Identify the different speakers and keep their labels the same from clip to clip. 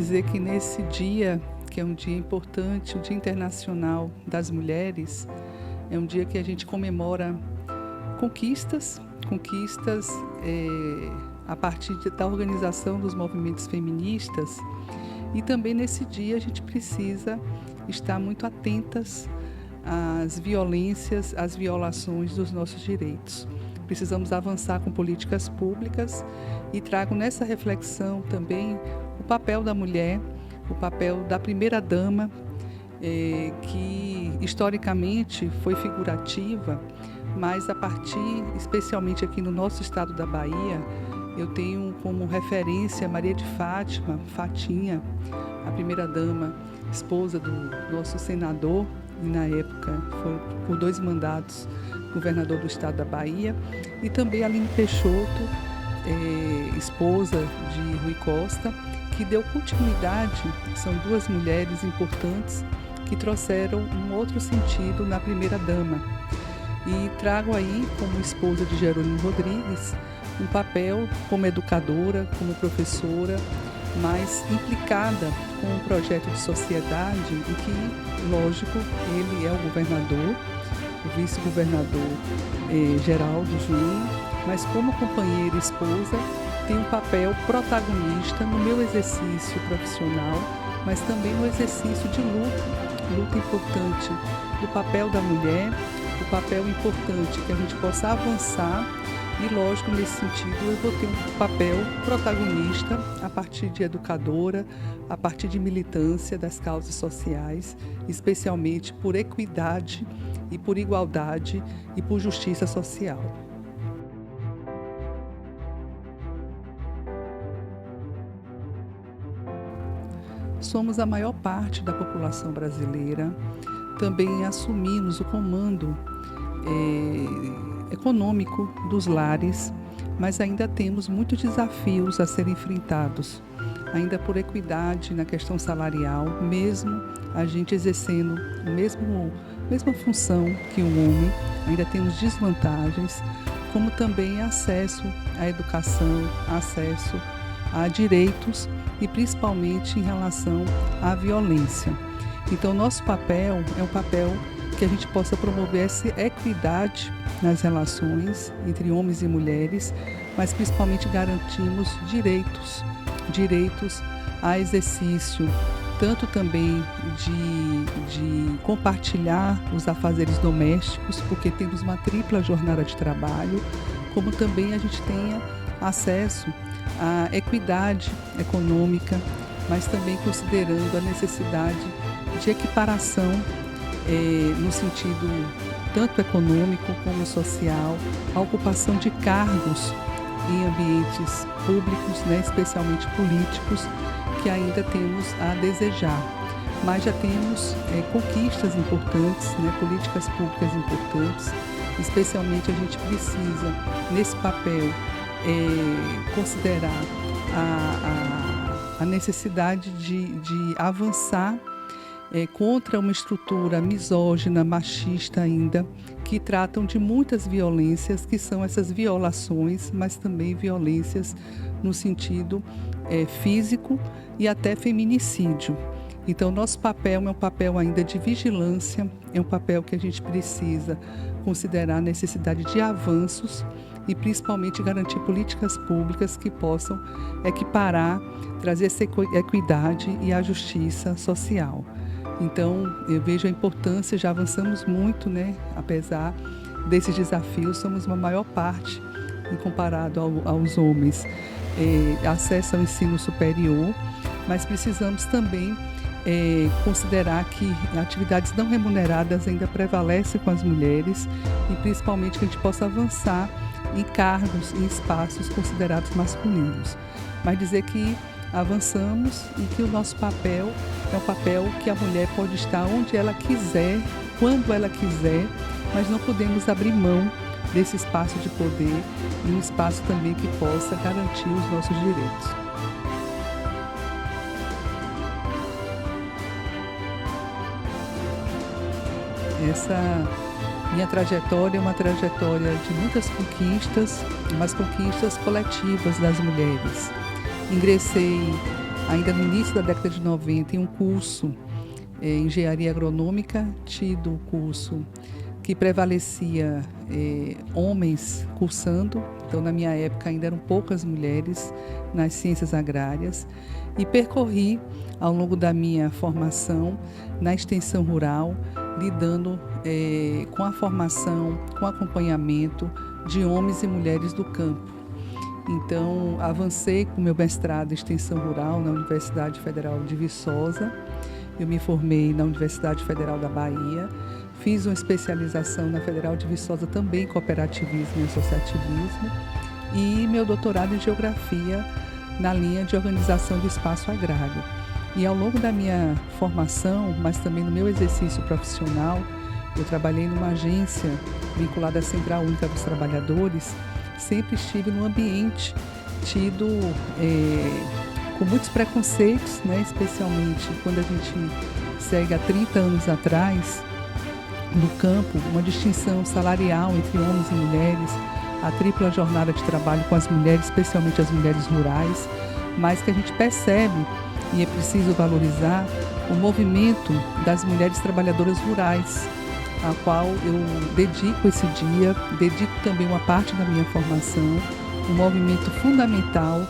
Speaker 1: dizer que nesse dia, que é um dia importante, o Dia Internacional das Mulheres, é um dia que a gente comemora conquistas a partir da organização dos movimentos feministas, e também nesse dia a gente precisa estar muito atentas às violências, às violações dos nossos direitos. Precisamos avançar com políticas públicas e trago nessa reflexão também o papel da mulher, o papel da primeira-dama, que historicamente foi figurativa, mas a partir, especialmente aqui no nosso estado da Bahia, eu tenho como referência Maria de Fátima, Fatinha, a primeira-dama, esposa do nosso senador, e na época foi por 2 mandatos governador do estado da Bahia, e também Aline Peixoto, esposa de Rui Costa, que deu continuidade. São 2 mulheres importantes que trouxeram um outro sentido na primeira-dama. E trago aí, como esposa de Jerônimo Rodrigues, um papel como educadora, como professora, mas implicada com um projeto de sociedade em que, lógico, ele é o governador, o vice-governador Geraldo Júnior, mas como companheira e esposa, tem um papel protagonista no meu exercício profissional, mas também no exercício de luta importante do papel da mulher, o papel importante que a gente possa avançar. E, lógico, nesse sentido, eu vou ter um papel protagonista a partir de educadora, a partir de militância das causas sociais, especialmente por equidade e por igualdade e por justiça social. Somos a maior parte da população brasileira, também assumimos o comando econômico dos lares, mas ainda temos muitos desafios a serem enfrentados, ainda por equidade na questão salarial, mesmo a gente exercendo a mesma função que um homem, ainda temos desvantagens, como também acesso à educação, acesso a direitos e principalmente em relação à violência. Então, nosso papel é um papel que a gente possa promover essa equidade nas relações entre homens e mulheres, mas principalmente garantimos direitos a exercício, tanto também de compartilhar os afazeres domésticos, porque temos uma tripla jornada de trabalho, como também a gente tenha acesso à equidade econômica, mas também considerando a necessidade de equiparação no sentido tanto econômico como social, a ocupação de cargos em ambientes públicos, especialmente políticos, que ainda temos a desejar. Mas já temos conquistas importantes, políticas públicas importantes, especialmente a gente precisa, nesse papel, considerar a necessidade de avançar contra uma estrutura misógina, machista ainda, que tratam de muitas violências, que são essas violações, mas também violências no sentido físico e até feminicídio. Então, nosso papel é um papel ainda de vigilância, é um papel que a gente precisa considerar a necessidade de avanços e principalmente garantir políticas públicas que possam equiparar, trazer essa equidade e a justiça social. Então, eu vejo a importância, já avançamos muito, apesar desses desafios, somos uma maior parte em comparado aos homens. Acesso ao ensino superior, mas precisamos também considerar que atividades não remuneradas ainda prevalecem com as mulheres e principalmente que a gente possa avançar em cargos, em espaços considerados masculinos. Mas dizer que avançamos e que o nosso papel é um papel que a mulher pode estar onde ela quiser, quando ela quiser, mas não podemos abrir mão desse espaço de poder e um espaço também que possa garantir os nossos direitos. Essa minha trajetória é uma trajetória de muitas conquistas, mas conquistas coletivas das mulheres. Ingressei ainda no início da década de 90, em um curso em engenharia agronômica, tido o curso que prevalecia homens cursando. Então, na minha época, ainda eram poucas mulheres nas ciências agrárias, e percorri, ao longo da minha formação, na extensão rural, lidando com a formação, com o acompanhamento de homens e mulheres do campo. Então, avancei com meu mestrado em extensão rural na Universidade Federal de Viçosa. Eu me formei na Universidade Federal da Bahia, fiz uma especialização na Federal de Viçosa também em cooperativismo e associativismo, e meu doutorado em geografia na linha de organização do espaço agrário. E ao longo da minha formação, mas também no meu exercício profissional, eu trabalhei numa agência vinculada à Central Única dos Trabalhadores. Sempre estive num ambiente tido com muitos preconceitos, né? Especialmente quando a gente segue há 30 anos atrás, no campo, uma distinção salarial entre homens e mulheres, a tripla jornada de trabalho com as mulheres, especialmente as mulheres rurais, mas que a gente percebe, e é preciso valorizar, o movimento das mulheres trabalhadoras rurais, a qual eu dedico esse dia, dedico também uma parte da minha formação, um movimento fundamental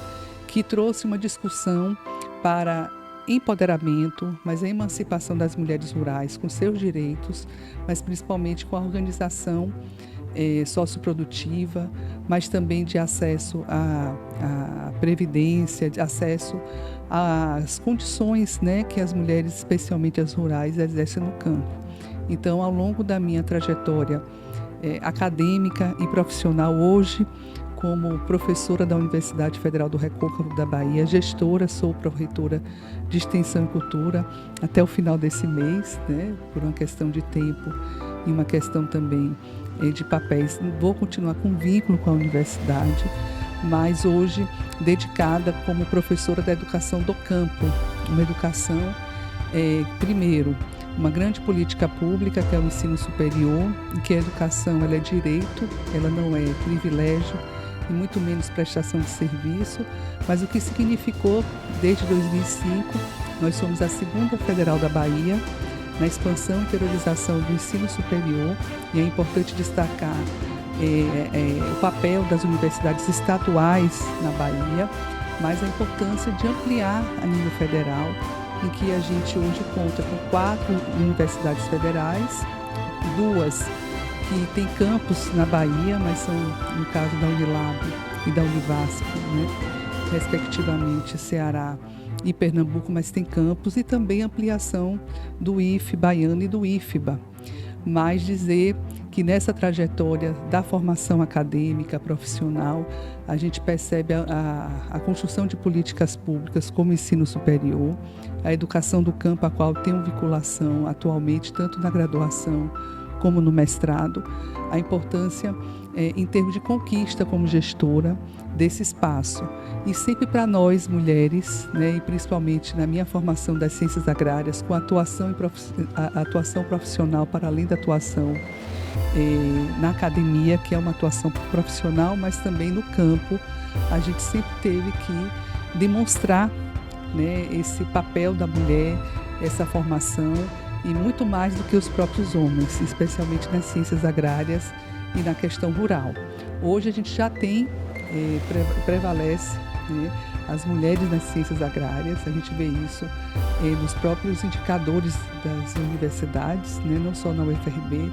Speaker 1: que trouxe uma discussão para empoderamento, mas a emancipação das mulheres rurais com seus direitos, mas principalmente com a organização socioprodutiva, mas também de acesso à previdência, de acesso às condições, né, que as mulheres, especialmente as rurais, exercem no campo. Então, ao longo da minha trajetória acadêmica e profissional hoje, como professora da Universidade Federal do Recôncavo da Bahia, gestora, sou pró-reitora de Extensão e Cultura até o final desse mês, né, por uma questão de tempo e uma questão também de papéis. Vou continuar com vínculo com a universidade, mas hoje dedicada como professora da educação do campo, uma educação, primeiro, uma grande política pública, que é o ensino superior, em que a educação ela é direito, ela não é privilégio, e muito menos prestação de serviço, mas o que significou, desde 2005, nós somos a segunda federal da Bahia na expansão e interiorização do ensino superior, e é importante destacar o papel das universidades estaduais na Bahia, mas a importância de ampliar a nível federal, em que a gente hoje conta com 4 universidades federais, 2 que têm campus na Bahia, mas são, no caso da Unilab e da Univasf, né, respectivamente Ceará e Pernambuco, mas tem campus, e também ampliação do IFE baiano e do IFBA. Mas dizer que nessa trajetória da formação acadêmica, profissional, a gente percebe a construção de políticas públicas como ensino superior, a educação do campo, a qual tenho vinculação atualmente, tanto na graduação como no mestrado, a importância em termos de conquista como gestora desse espaço. E sempre para nós, mulheres, né, e principalmente na minha formação das ciências agrárias, com a atuação profissional para além da atuação na academia, que é uma atuação profissional, mas também no campo, a gente sempre teve que demonstrar, né, esse papel da mulher, essa formação, e muito mais do que os próprios homens, especialmente nas ciências agrárias e na questão rural. Hoje a gente já tem, prevalece, né, as mulheres nas ciências agrárias, a gente vê isso nos próprios indicadores das universidades, né, não só na UFRB,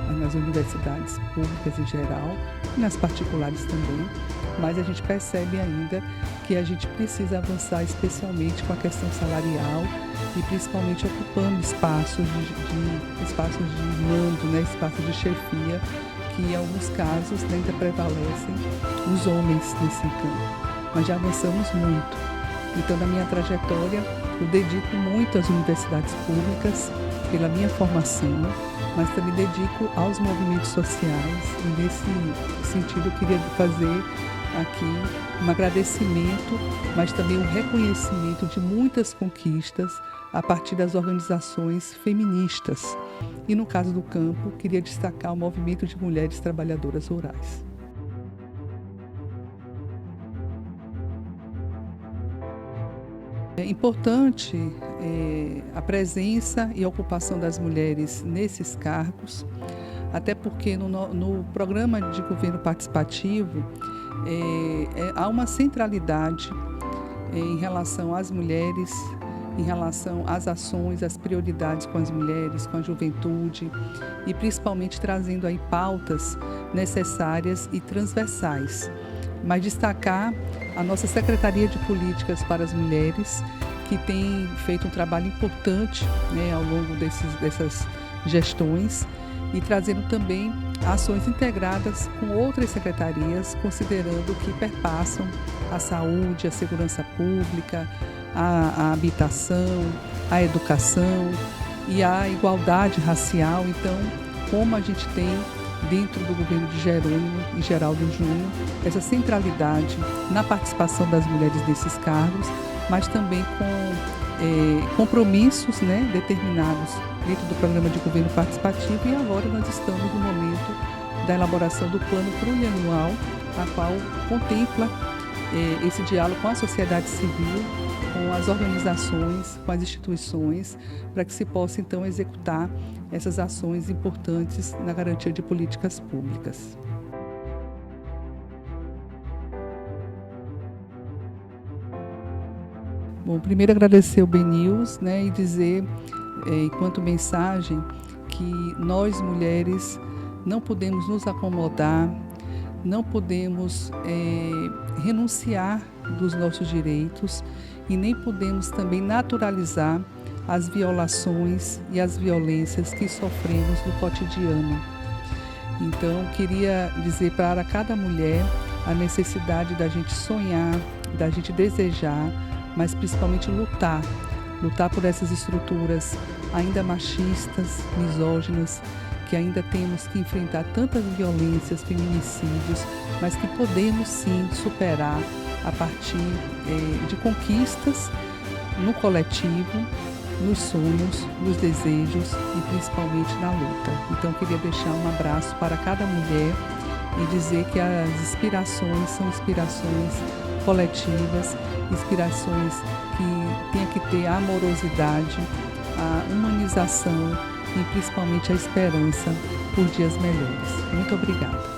Speaker 1: mas nas universidades públicas em geral, e nas particulares também, mas a gente percebe ainda que a gente precisa avançar especialmente com a questão salarial e principalmente ocupando espaços de mando, né, espaços de chefia, que em alguns casos ainda prevalecem os homens nesse campo. Mas já avançamos muito. Então, na minha trajetória, eu dedico muito às universidades públicas pela minha formação, mas também dedico aos movimentos sociais, e nesse sentido eu queria fazer aqui um agradecimento, mas também um reconhecimento de muitas conquistas a partir das organizações feministas. E no caso do campo, queria destacar o movimento de mulheres trabalhadoras rurais. É importante a presença e a ocupação das mulheres nesses cargos, até porque no programa de governo participativo há uma centralidade em relação às mulheres, em relação às ações, às prioridades com as mulheres, com a juventude e principalmente trazendo aí pautas necessárias e transversais. Mas destacar a nossa Secretaria de Políticas para as Mulheres, que tem feito um trabalho importante, né, ao longo dessas gestões e trazendo também ações integradas com outras secretarias, considerando que perpassam a saúde, a segurança pública, a habitação, a educação e a igualdade racial. Então, como a gente tem dentro do governo de Jerônimo e Geraldo Júnior essa centralidade na participação das mulheres nesses cargos, mas também com compromissos, né, determinados dentro do programa de governo participativo. E agora nós estamos no momento da elaboração do plano plurianual, a qual contempla esse diálogo com a sociedade civil, com as organizações, com as instituições, para que se possa então executar essas ações importantes na garantia de políticas públicas. Bom, primeiro agradecer o BNews, né, e dizer, enquanto mensagem, que nós mulheres não podemos nos acomodar, não podemos renunciar dos nossos direitos e nem podemos também naturalizar as violações e as violências que sofremos no cotidiano. Então, queria dizer para cada mulher a necessidade da gente sonhar, da gente desejar, mas principalmente lutar por essas estruturas ainda machistas, misóginas, que ainda temos que enfrentar tantas violências, feminicídios, mas que podemos sim superar a partir de conquistas no coletivo, nos sonhos, nos desejos e principalmente na luta. Então, queria deixar um abraço para cada mulher e dizer que as inspirações são inspirações coletivas, inspirações que tenha que ter a amorosidade, a humanização e principalmente a esperança por dias melhores. Muito obrigada.